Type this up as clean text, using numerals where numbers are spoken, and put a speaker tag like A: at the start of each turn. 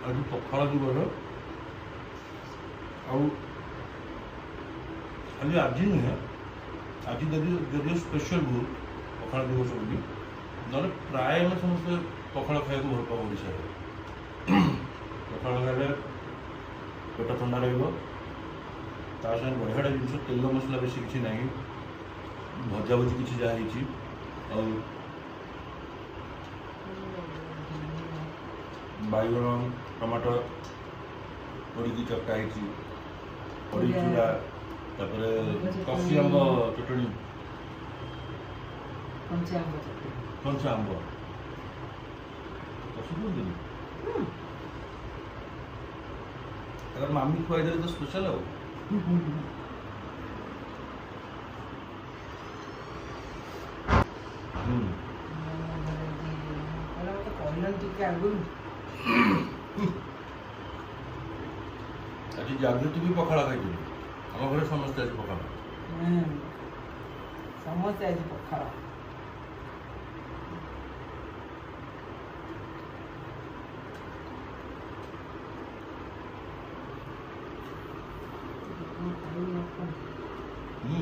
A: ଆଜି ପଖାଳ ଦିବସ ଆଉ ଖାଲି ଆଜି ନୁହେଁ ଆଜି ଯଦିଓ ସ୍ପେଶାଲ ବହୁତ ପଖାଳ ଦିବସ ବୋଲି ନହେଲେ ପ୍ରାୟ ଆମେ ସମସ୍ତେ ପଖାଳ ଖାଇବାକୁ ଭଲ ପାଉ ଓଡ଼ିଶାରେ। ପଖାଳ ଖାଇଲେ ପେଟ ଥଣ୍ଡା ରହିବ ତା ସାଙ୍ଗେ ବଢ଼ିଆଟା ଜିନିଷ ତେଲ ମସଲା ବେଶୀ କିଛି ନାହିଁ ଭଜାଭଜି କିଛି ଯାହା ହେଇଛି ଆଉ ବାଇଗଣ ଟମାଟୋ ପଡ଼ିକି ଚକଟା ହେଇଛି ବଡ଼ି ଚୁରା ତାପରେ କଷି ଆମ୍ବ ଚଟଣି କଞ୍ଚା ଆମ୍ବ କଷି କୁହନ୍ତିନି ତାଙ୍କର ମାମି ଖୁଆଇଦେଲେ ତ ସ୍ପେଶାଲ ଆଉ
B: ଟିକେ ଆଗରୁ
A: ଆଜି ଜାଗୃତି ବି ପଖାଳ ଖାଇଥିଲି ଆମ ଘରେ ସମସ୍ତେ ଆଜି ପଖାଳ
B: ସମସ୍ତେ ଆଜି ପଖାଳ
A: ହୁଁ